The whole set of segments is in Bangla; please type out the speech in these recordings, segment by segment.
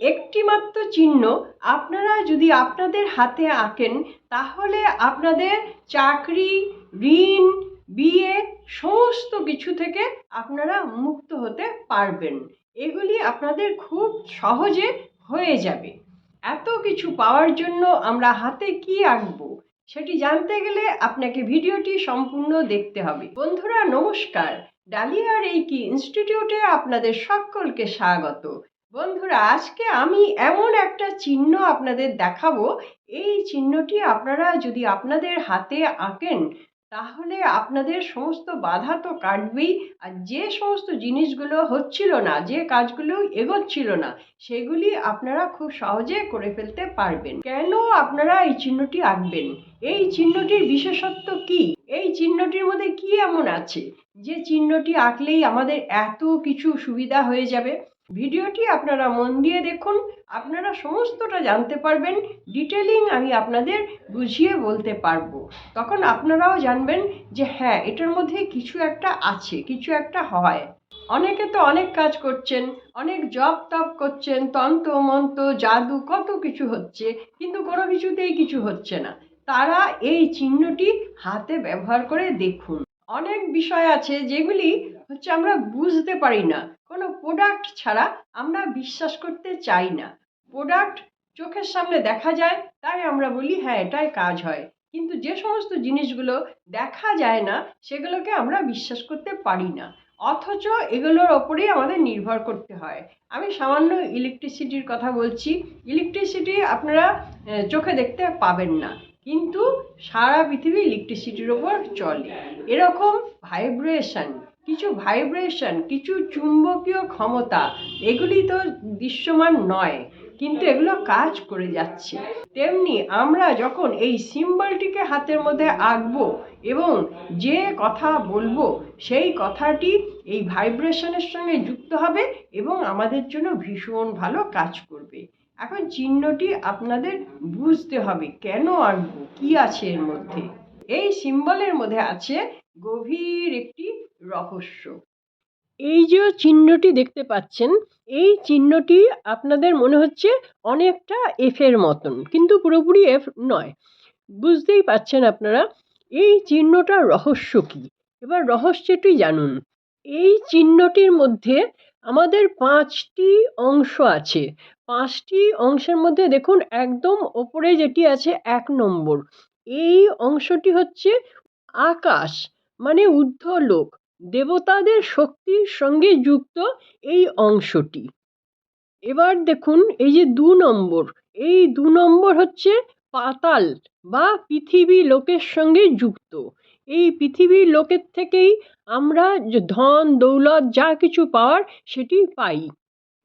একটি মাত্র চিহ্ন আপনারা যদি আপনাদের হাতে আঁকেন তাহলে আপনাদের চাকরি, ঋণ, বিয়ে সমস্ত কিছু থেকে আপনারা মুক্ত হতে পারবেন। এগুলি আপনাদের খুব সহজে হয়ে যাবে। এত কিছু পাওয়ার জন্য আমরা হাতে কি আঁকবো সেটি জানতে গেলে আপনাকে ভিডিওটি সম্পূর্ণ দেখতে হবে। বন্ধুরা নমস্কার, ডালিয়া রেইকি ইনস্টিটিউটে আপনাদের সকলকে স্বাগত। বন্ধুরা আজকে আমি এমন একটা চিহ্ন আপনাদের দেখাবো, এই চিহ্নটি আপনারা যদি আপনাদের হাতে আঁকেন তাহলে আপনাদের সমস্ত বাধা তো কাটবেই, আর যে সমস্ত জিনিসগুলো হচ্ছিল না, যে কাজগুলো এগোচ্ছিল না, সেগুলি আপনারা খুব সহজে করে ফেলতে পারবেন। কেন আপনারা এই চিহ্নটি আঁকবেন? এই চিহ্নটির বিশেষত্ব কি? এই চিহ্নটির মধ্যে কি এমন আছে যে চিহ্নটি আঁকলেই আমাদের এত কিছু সুবিধা হয়ে যাবে? ভিডিওটি আপনারা মন দিয়ে দেখুন, আপনারা সমস্তটা জানতে পারবেন। ডিটেলিং আমি আপনাদের বুঝিয়ে বলতে পারবো, তখন আপনারাও জানবেন যে হ্যাঁ এটার মধ্যে কিছু একটা আছে, কিছু একটা হয়। অনেকে তো অনেক কাজ করছেন, অনেক জপ তপ করছেন, তন্ত্র মন্ত্র জাদু কত কিছু হচ্ছে, কিন্তু কোনো কিছুতেই কিছু হচ্ছে না। তারা এই চিহ্নটি হাতে ব্যবহার করে দেখুন। অনেক বিষয় আছে যেগুলি আমরা বুঝতে পারি না, কোনো প্রোডাক্ট ছাড়া আমরা বিশ্বাস করতে চাই না। প্রোডাক্ট চোখের সামনে দেখা যায় তাই আমরা বলি হ্যাঁ এটাই কাজ হয়, কিন্তু যে সমস্ত জিনিসগুলো দেখা যায় না সেগুলোকে আমরা বিশ্বাস করতে পারি না, অথচ এগুলোর ওপরেই আমাদের নির্ভর করতে হয়। আমি সামান্য ইলেকট্রিসিটির কথা বলছি। ইলেকট্রিসিটি আপনারা চোখে দেখতে পাবেন না, কিন্তু সারা পৃথিবী ইলেকট্রিসিটির ওপর চলে। এরকম ভাইব্রেশন, কিছু চুম্বকীয় ক্ষমতা, এগুলি তো দৃশ্যমান নয়, কিন্তু এগুলো কাজ করে যাচ্ছে। তেমনি আমরা যখন এই সিম্বলটিকে হাতের মধ্যে আঁকবো এবং যে কথা বলবো সেই কথাটি এই ভাইব্রেশনের সঙ্গে যুক্ত হবে এবং আমাদের জন্য ভীষণ ভালো কাজ করবে। এখন চিহ্নটি আপনাদের বুঝতে হবে কেন আঁকবো, কি আছে এর মধ্যে। এই সিম্বলের মধ্যে আছে গভীর একটি রহস্য। এই যে চিহ্নটি দেখতে পাচ্ছেন, এই চিহ্নটি আপনাদের মনে হচ্ছে অনেকটা এফের মতন, কিন্তু পুরোপুরি এফ নয়। বুঝতেই পাচ্ছেন আপনারা এই চিহ্নটার রহস্য কি। এবার রহস্যটি জানুন। এই চিহ্নটির মধ্যে আমাদের 5টি অংশ আছে। 5টি অংশের মধ্যে দেখুন একদম ওপরে যেটি আছে 1 নম্বর, এই অংশটি হচ্ছে আকাশ, মানে ঊর্ধ্বলোক, দেবতাদের শক্তির সঙ্গে যুক্ত এই অংশটি। এবার দেখুন এই যে 2 নম্বর, এই 2 নম্বর হচ্ছে পাতাল বা পৃথিবী লোকের সঙ্গে যুক্ত। এই পৃথিবীর লোকের থেকেই আমরা যে ধন দৌলত যা কিছু পাওয়ার সেটি পাই,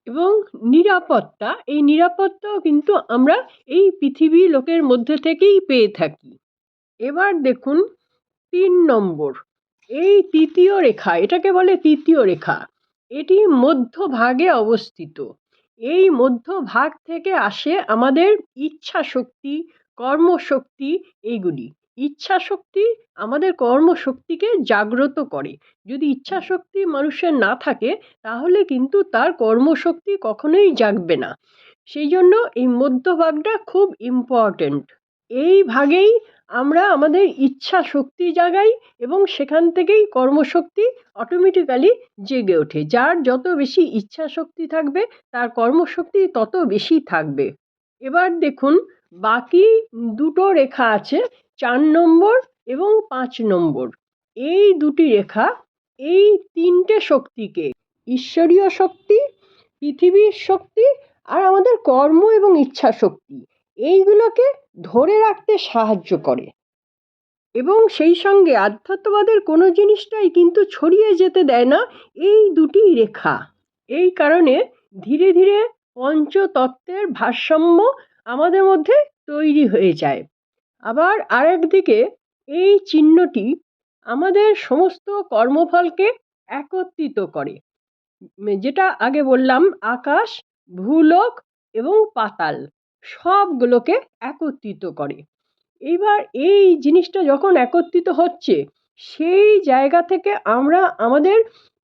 এবং নিরাপত্তা, এই নিরাপত্তাও কিন্তু আমরা এই পৃথিবী লোকের মধ্যে থেকেই পেয়ে থাকি। এবার দেখুন 3 নম্বর, এই তৃতীয় রেখা, এটাকে বলে তৃতীয় রেখা। এটি মধ্যভাগে অবস্থিত। এই মধ্যভাগ থেকে আসে আমাদের ইচ্ছা শক্তি, কর্মশক্তি। এইগুলি ইচ্ছা শক্তি আমাদের কর্মশক্তিকে জাগ্রত করে। যদি ইচ্ছা শক্তি মানুষের না থাকে তাহলে কিন্তু তার কর্মশক্তি কখনোই জাগবে না। সেই জন্য এই মধ্যভাগটা খুব ইম্পর্টেন্ট। এই ভাগেই আমরা আমাদের ইচ্ছা শক্তি জাগাই এবং সেখান থেকেই কর্মশক্তি অটোমেটিক্যালি জেগে ওঠে। যার যত বেশি ইচ্ছা শক্তি থাকবে তার কর্মশক্তি তত বেশি থাকবে। এবার দেখুন বাকি দুটো রেখা আছে, 4 নম্বর এবং 5 নম্বর। এই দুটি রেখা এই 3টে শক্তিকে, ঈশ্বরীয় শক্তি, পৃথিবীর শক্তি আর আমাদের কর্ম এবং ইচ্ছা শক্তি, এইগুলোকে ধরে রাখতে সাহায্য করে। এবং সেই সঙ্গে আধ্যাত্মবাদের কোনো জিনিসটাই কিন্তু ছড়িয়ে যেতে দেয় না এই দুটি রেখা। এই কারণে ধীরে ধীরে পঞ্চতত্ত্বের ভারসাম্য আমাদের মধ্যে তৈরি হয়ে যায়। আবার আরেকদিকে এই চিহ্নটি আমাদের সমস্ত কর্মফলকে একত্রিত করে। যেটা আগে বললাম, আকাশ, ভূলোক এবং পাতাল সবগুলোকে একত্রিত করে। এইবার এই জিনিসটা যখন একত্রিত হচ্ছে সেই জায়গা থেকে আমরা আমাদের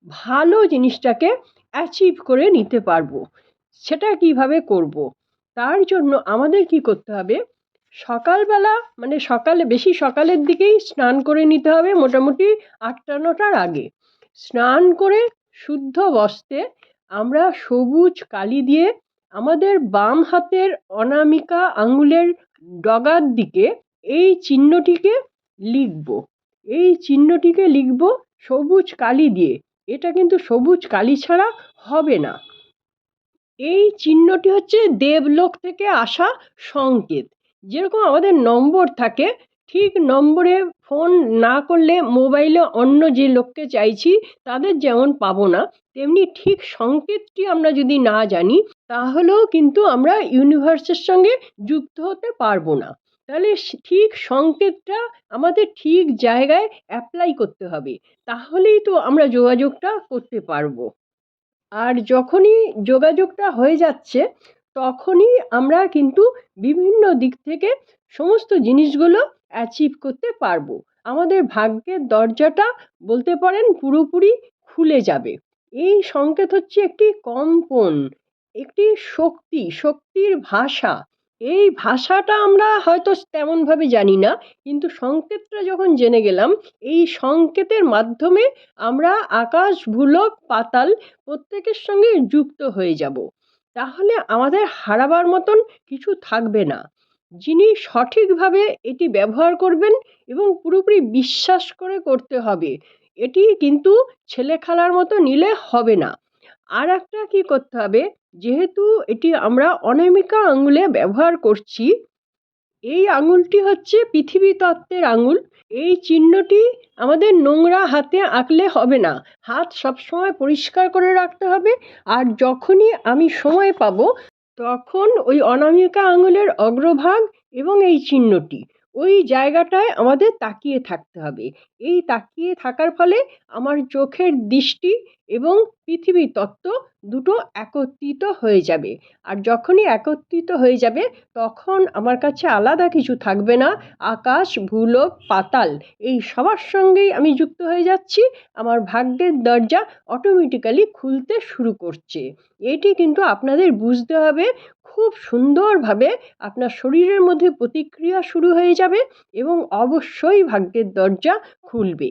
ভালো জিনিসটাকে অ্যাচিভ করে নিতে পারবো। সেটা কিভাবে করব? তার জন্য আমাদের কি করতে হবে, সকালবেলা মানে বেশি সকালের দিকেই স্নান করে নিতে হবে, মোটামুটি ৮টা-৯টার আগে। স্নান করে শুদ্ধ বস্ত্রে আমরা সবুজ কালি দিয়ে আমাদের বাম হাতের অনামিকা আঙুলের ডগার দিকে এই চিহ্নটিকে লিখব। এই চিহ্নটিকে লিখব সবুজ কালি দিয়ে। এটা কিন্তু সবুজ কালি ছাড়া হবে না। এই চিহ্নটি হচ্ছে দেবলোক থেকে আসা সংকেত। যেরকম আমাদের নম্বর থাকে, ঠিক নম্বরে ফোন না করলে মোবাইলে অন্য যে লোককে চাইছি তাদের যেমন পাবো না, তেমনি ঠিক সংকেতটি আমরা যদি না জানি তাহলেও কিন্তু আমরা ইউনিভার্সের সঙ্গে যুক্ত হতে পারবো না। তাহলে ঠিক সংকেতটা আমাদের ঠিক জায়গায় অ্যাপ্লাই করতে হবে, তাহলেই তো আমরা যোগাযোগটা করতে পারবো। আর যখনই যোগাযোগটা হয়ে যাচ্ছে তখনই আমরা কিন্তু বিভিন্ন দিক থেকে সমস্ত জিনিসগুলো অ্যাচিভ করতে পারবো। আমাদের ভাগ্যের দরজাটা বলতে পারেন পুরোপুরি খুলে যাবে। এই সংকেত হচ্ছে একটি কম্পন, একটি শক্তির ভাষা। এই ভাষাটা আমরা হয়তো তেমনভাবে জানি না, কিন্তু সংকেতটা যখন জেনে গেলাম, এই সংকেতের মাধ্যমে আমরা আকাশ ভূলোক পাতাল প্রত্যেকের সঙ্গে যুক্ত হয়ে যাব। তাহলে আমাদের হারাবার মতন কিছু থাকবে না। যিনি সঠিকভাবে এটি ব্যবহার করবেন এবং পুরোপুরি বিশ্বাস করে করতে হবে, এটি কিন্তু ছেলেখেলার মতো নিলে হবে না। আর একটা কি করতে হবে, যেহেতু এটি আমরা অনামিকা আঙুলে ব্যবহার করছি, এই আঙুলটি হচ্ছে পৃথিবী তত্ত্বের আঙুল। এই চিহ্নটি আমাদের নোংরা হাতে আঁকলে হবে না, হাত সবসময় পরিষ্কার করে রাখতে হবে। আর যখনই আমি সময় পাবো তখন ওই অনামিকা আঙুলের অগ্রভাগ এবং এই চিহ্নটি ওই জায়গাটায় আমাদের তাকিয়ে থাকতে হবে। এই তাকিয়ে থাকার ফলে আমার চোখের দৃষ্টি এবং পৃথিবী তত্ত্ব দুটো একত্রিত হয়ে যাবে। আর যখনই একত্রিত হয়ে যাবে তখন আমার কাছে আলাদা কিছু থাকবে না, আকাশ ভূলোক পাতাল এই সবার সঙ্গেই আমি যুক্ত হয়ে যাচ্ছি। আমার ভাগ্যের দরজা অটোমেটিক্যালি খুলতে শুরু করছে। এটি কিন্তু আপনাদের বুঝতে হবে, খুব সুন্দরভাবে আপনার শরীরের মধ্যে প্রতিক্রিয়া শুরু হয়ে যাবে এবং অবশ্যই ভাগ্যের দরজা খুলবে।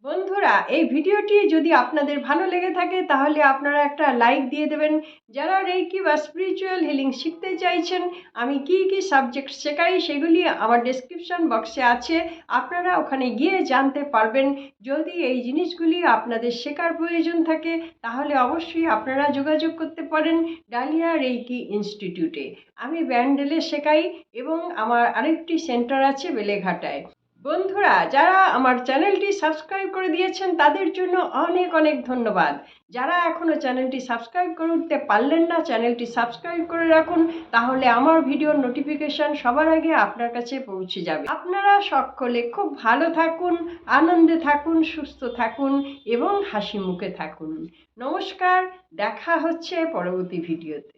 বন্ধুরা, এই ভিডিওটি যদি আপনাদের ভালো লেগে থাকে তাহলে আপনারা একটা লাইক দিয়ে দেবেন। যারা রেইকি বা স্পিরিচুয়াল হিলিং শিখতে চাইছেন, আমি কি কি সাবজেক্ট শেখাই সেগুলি আমার ডেসক্রিপশন বক্সে আছে, আপনারা ওখানে গিয়ে জানতে পারবেন। যদি এই জিনিসগুলি আপনাদের শেখার প্রয়োজন থাকে তাহলে অবশ্যই আপনারা যোগাযোগ করতে পারেন ডালিয়া রেইকি ইনস্টিটিউটে। আমি ব্যান্ডেলে শেখাই এবং আমার আরেকটি সেন্টার আছে বেলেঘাটায়। বন্ধুরা, যারা আমার চ্যানেলটি সাবস্ক্রাইব করে দিয়েছেন তাদের জন্য অনেক অনেক ধন্যবাদ। যারা এখনও চ্যানেলটি সাবস্ক্রাইব করতে পারলেন না, চ্যানেলটি সাবস্ক্রাইব করে রাখুন, তাহলে আমার ভিডিওর নোটিফিকেশন সবার আগে আপনার কাছে পৌঁছে যাবে। আপনারা সকলে খুব ভালো থাকুন, আনন্দে থাকুন, সুস্থ থাকুন এবং হাসি মুখে থাকুন। নমস্কার, দেখা হচ্ছে পরবর্তী ভিডিওতে।